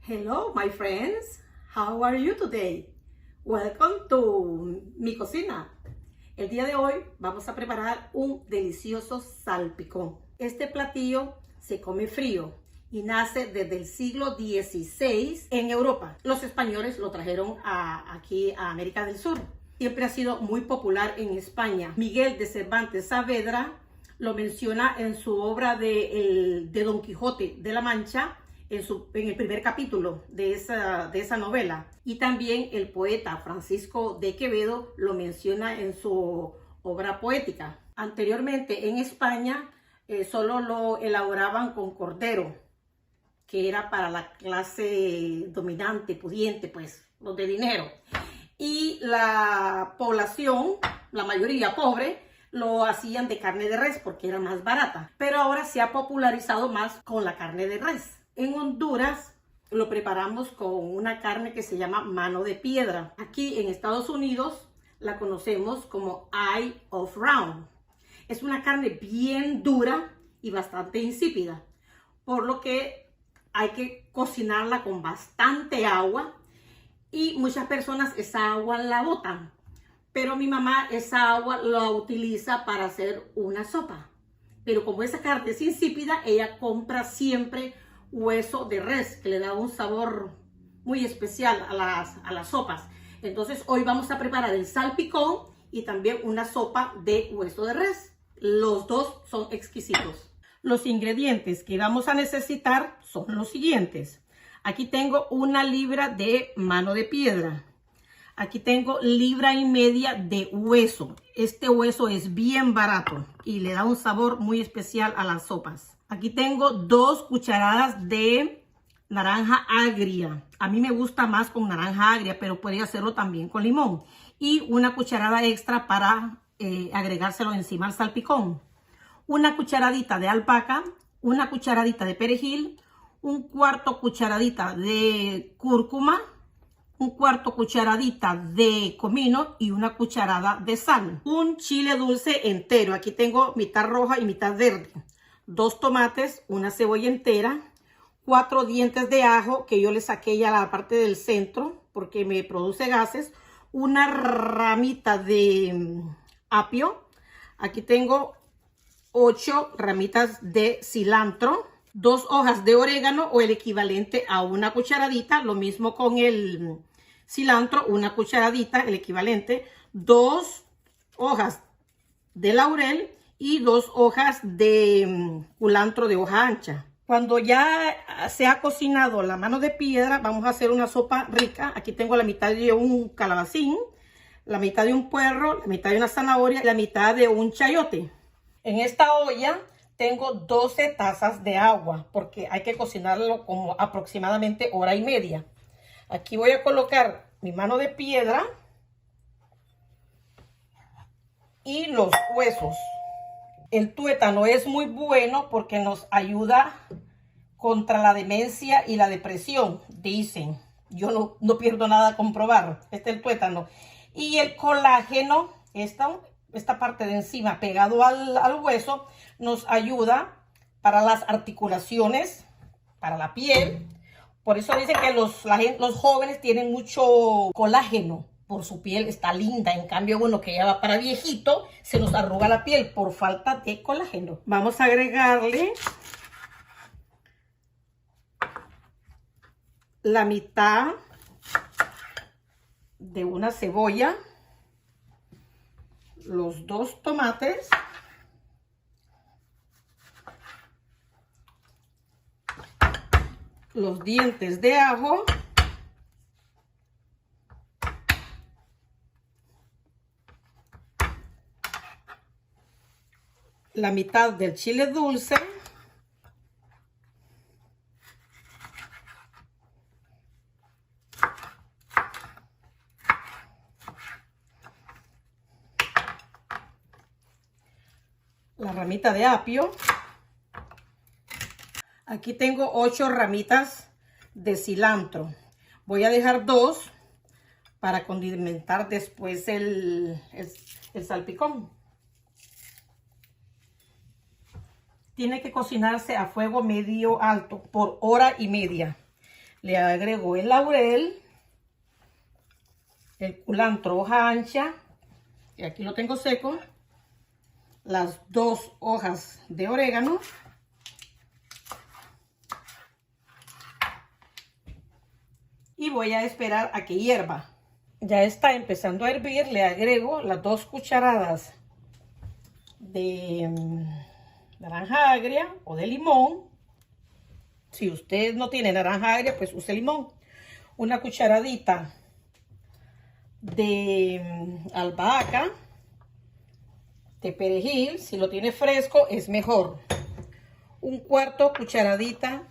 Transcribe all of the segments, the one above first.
Hello, my friends. How are you today? Welcome to mi cocina. El día de hoy vamos a preparar un delicioso salpicón. Este platillo se come frío y nace desde el siglo XVI en Europa. Los españoles lo trajeron aquí a América del Sur. Siempre ha sido muy popular en España. Miguel de Cervantes Saavedra lo menciona en su obra de Don Quijote de la Mancha, en el primer capítulo de esa novela. Y también el poeta Francisco de Quevedo lo menciona en su obra poética. Anteriormente en España solo lo elaboraban con cordero, que era para la clase dominante, pudiente, pues, los de dinero. Y la población, la mayoría pobre, lo hacían de carne de res porque era más barata. Pero ahora se ha popularizado más con la carne de res. En Honduras lo preparamos con una carne que se llama mano de piedra. Aquí en Estados Unidos la conocemos como eye of round. Es una carne bien dura y bastante insípida, por lo que hay que cocinarla con bastante agua y muchas personas esa agua la botan. Pero mi mamá esa agua la utiliza para hacer una sopa. Pero como esa carne es insípida, ella compra siempre hueso de res, que le da un sabor muy especial a las sopas. Entonces hoy vamos a preparar el salpicón y también una sopa de hueso de res. Los dos son exquisitos. Los ingredientes que vamos a necesitar son los siguientes. Aquí tengo 1 libra de mano de piedra. Aquí tengo 1,5 libras de hueso. Este hueso es bien barato y le da un sabor muy especial a las sopas. Aquí tengo 2 cucharadas de naranja agria. A mí me gusta más con naranja agria, pero puede hacerlo también con limón. Y 1 cucharada extra para agregárselo encima al salpicón. 1 cucharadita de albahaca, 1 cucharadita de perejil, 1/4 cucharadita de cúrcuma, 1/4 cucharadita de comino y 1 cucharada de sal. Un chile dulce entero. Aquí tengo mitad roja y mitad verde. 2 tomates, 1 cebolla entera, 4 dientes de ajo que yo le saqué ya la parte del centro porque me produce gases, 1 ramita de apio. Aquí tengo 8 ramitas de cilantro, 2 hojas de orégano o el equivalente a 1 cucharadita, lo mismo con el cilantro, 1 cucharadita, el equivalente, 2 hojas de laurel y 2 hojas de culantro de hoja ancha. Cuando ya se ha cocinado la mano de piedra, vamos a hacer una sopa rica. Aquí tengo la mitad de un calabacín, la mitad de un puerro, la mitad de una zanahoria y la mitad de un chayote. En esta olla tengo 12 tazas de agua porque hay que cocinarlo como aproximadamente 1 hora y media. Aquí voy a colocar mi mano de piedra y los huesos. El tuétano es muy bueno porque nos ayuda contra la demencia y la depresión, dicen. Yo no pierdo nada con probar. Este es el tuétano. Y el colágeno, esta parte de encima pegado al hueso, nos ayuda para las articulaciones, para la piel. Por eso dicen que los jóvenes tienen mucho colágeno. Por su piel está linda, en cambio, bueno, que ya va para viejito, se nos arruga la piel por falta de colágeno. Vamos a agregarle la mitad de una cebolla, los 2 tomates, los dientes de ajo, la mitad del chile dulce, la ramita de apio. Aquí tengo 8 ramitas de cilantro. Voy a dejar 2 para condimentar después el salpicón. Tiene que cocinarse a fuego medio alto por 1 hora y media. Le agrego el laurel, el culantro hoja ancha, y aquí lo tengo seco, las 2 hojas de orégano, y voy a esperar a que hierva. Ya está empezando a hervir, le agrego las 2 cucharadas de naranja agria o de limón. Si usted no tiene naranja agria, pues use limón. Una cucharadita de albahaca, de perejil, si lo tiene fresco es mejor. 1/4 cucharadita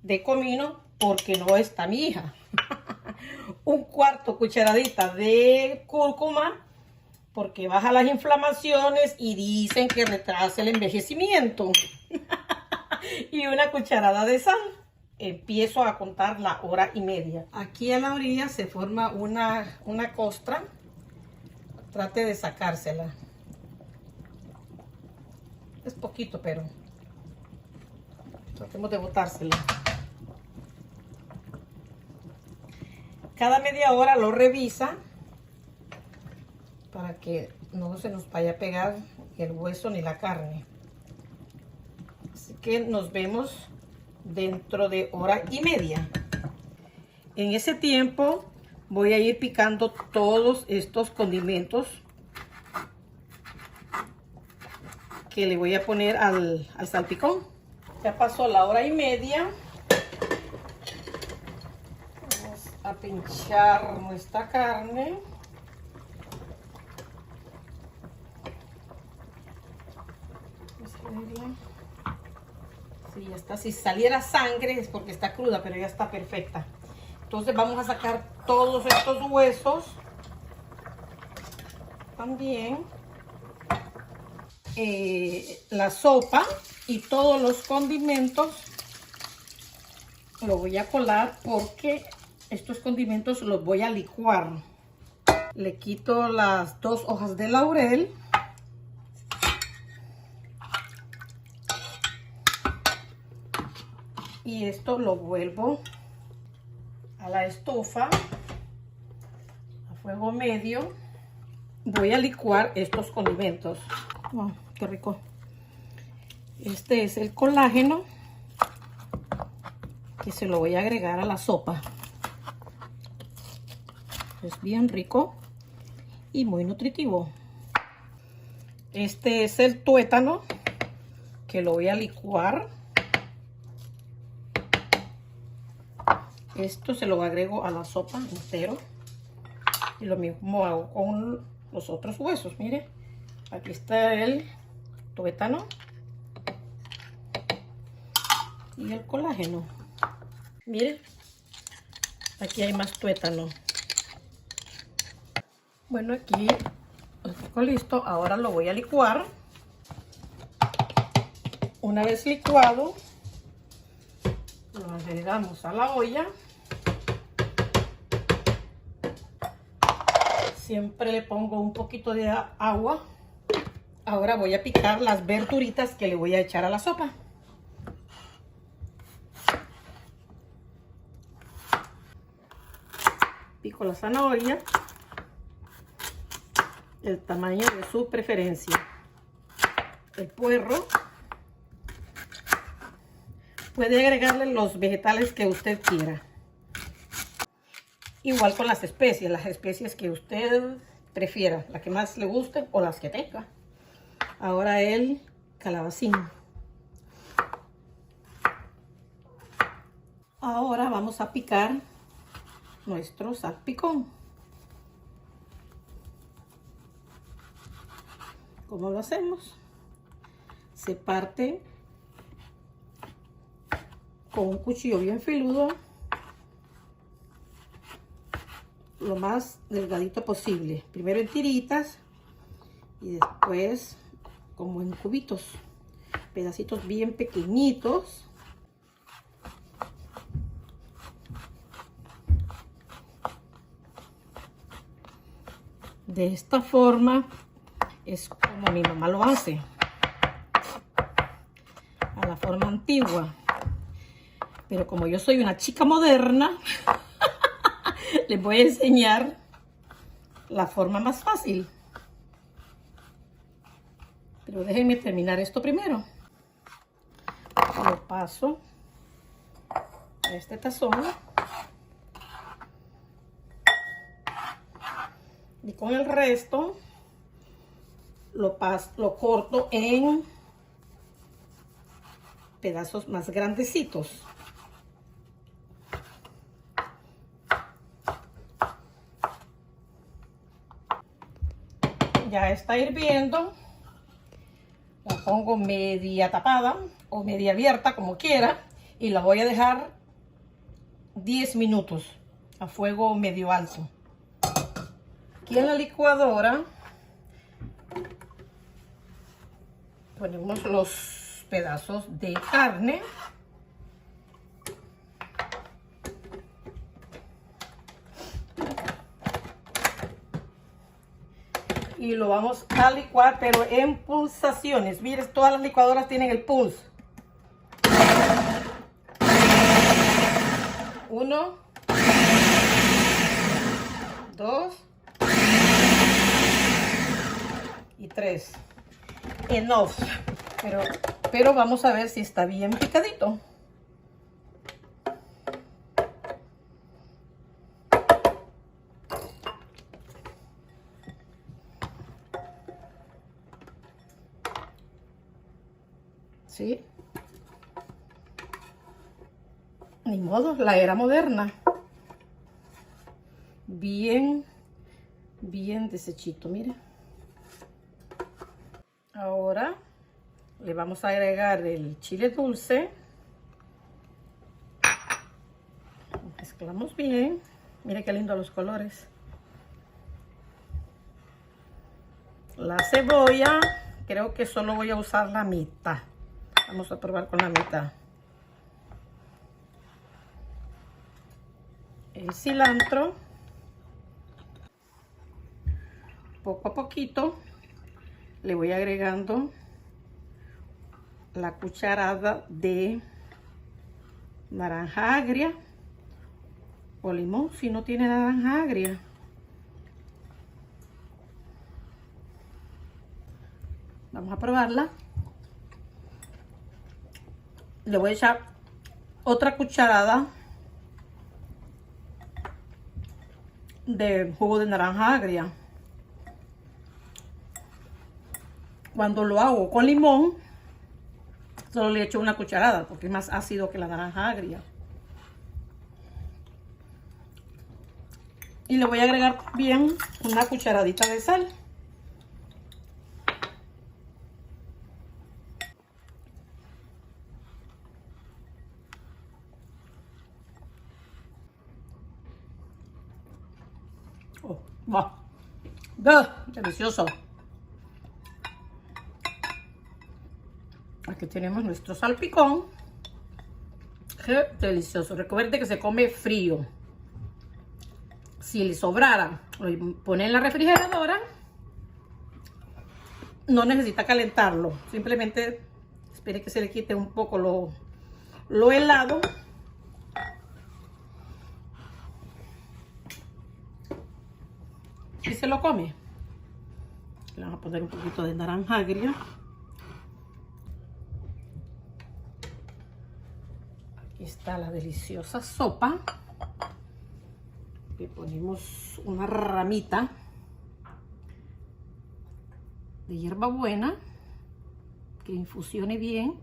de comino, porque no está mi hija. 1/4 cucharadita de cúrcuma, porque baja las inflamaciones y dicen que retrasa el envejecimiento. Y 1 cucharada de sal. Empiezo a contar la 1h30. Aquí a la orilla se forma una costra. Trate de sacársela. Es poquito, pero tratemos de botársela. Cada media hora lo revisa para que no se nos vaya a pegar el hueso ni la carne. Así que nos vemos dentro de 1h30. En ese tiempo voy a ir picando todos estos condimentos que le voy a poner al salpicón. Ya pasó la 1h30. Vamos a pinchar nuestra carne. Sí, ya está. Si saliera sangre es porque está cruda, pero ya está perfecta. Entonces vamos a sacar todos estos huesos también. La sopa y todos los condimentos lo voy a colar, porque estos condimentos los voy a licuar. Le quito las 2 hojas de laurel. Y esto lo vuelvo a la estufa a fuego medio. Voy a licuar estos condimentos. Wow, qué rico. Este es el colágeno que se lo voy a agregar a la sopa. Es bien rico y muy nutritivo. Este es el tuétano que lo voy a licuar. Esto se lo agrego a la sopa entero. Y lo mismo hago con los otros huesos. Mire, aquí está el tuétano y el colágeno. Mire, aquí hay más tuétano. Bueno, aquí está listo. Ahora lo voy a licuar. Una vez licuado, lo agregamos a la olla. Siempre le pongo un poquito de agua. Ahora voy a picar las verduritas que le voy a echar a la sopa. Pico la zanahoria, el tamaño de su preferencia. El puerro. Puede agregarle los vegetales que usted quiera. Igual con las especias que usted prefiera, la que más le guste o las que tenga. Ahora el calabacín. Ahora vamos a picar nuestro salpicón. ¿Cómo lo hacemos? Se parte con un cuchillo bien filudo, lo más delgadito posible. Primero en tiritas y después como en cubitos, pedacitos bien pequeñitos. De esta forma es como mi mamá lo hace, a la forma antigua. Pero como yo soy una chica moderna, les voy a enseñar la forma más fácil. Pero déjenme terminar esto primero. Lo paso a este tazón. Y con el resto lo corto en pedazos más grandecitos. Ya está hirviendo. La pongo media tapada o media abierta, como quiera, y la voy a dejar 10 minutos a fuego medio alto. Aquí en la licuadora ponemos los pedazos de carne. Y lo vamos a licuar, pero en pulsaciones. Miren, todas las licuadoras tienen el pulse. 1, 2 y 3. Enough. Pero vamos a ver si está bien picadito. ¿Sí? Ni modo, la era moderna. Bien deshechito, mire. Ahora le vamos a agregar el chile dulce. Mezclamos bien. Mire qué lindo los colores. La cebolla, creo que solo voy a usar la mitad. Vamos a probar con la mitad. El cilantro. Poco a poquito le voy agregando la cucharada de naranja agria o limón si no tiene naranja agria. Vamos a probarla. Le voy a echar otra cucharada de jugo de naranja agria. Cuando lo hago con limón, solo le echo una cucharada porque es más ácido que la naranja agria. Y le voy a agregar bien una cucharadita de sal. Oh, wow. Delicioso. Aquí tenemos nuestro salpicón. Qué delicioso. Recuerde que se come frío. Si le sobrara, lo pone en la refrigeradora. No necesita calentarlo. Simplemente espere que se le quite un poco lo helado. Y se lo come. Le vamos a poner un poquito de naranja agria. Aquí está la deliciosa sopa. Le ponemos una ramita de hierbabuena que infusione bien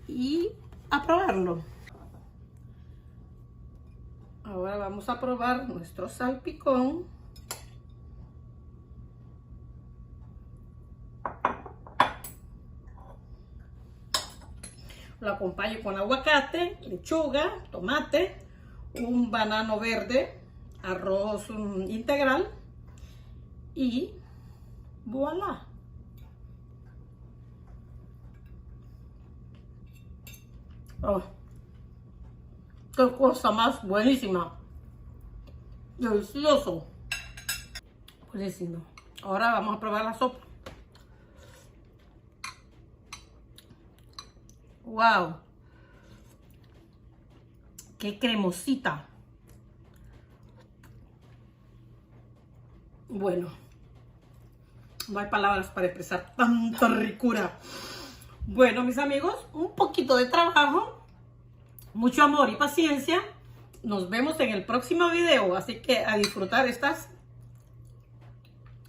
y a probarlo. Ahora vamos a probar nuestro salpicón. Lo acompaño con aguacate, lechuga, tomate, un banano verde, arroz integral y voilà. Oh, qué cosa más buenísima. Delicioso. Buenísimo. Ahora vamos a probar la sopa. Wow. Qué cremosita. Bueno, no hay palabras para expresar tanta ricura. Bueno, mis amigos, un poquito de trabajo, mucho amor y paciencia. Nos vemos en el próximo video, así que a disfrutar estas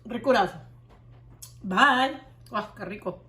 ricuras. Bye. ¡Ah, qué rico!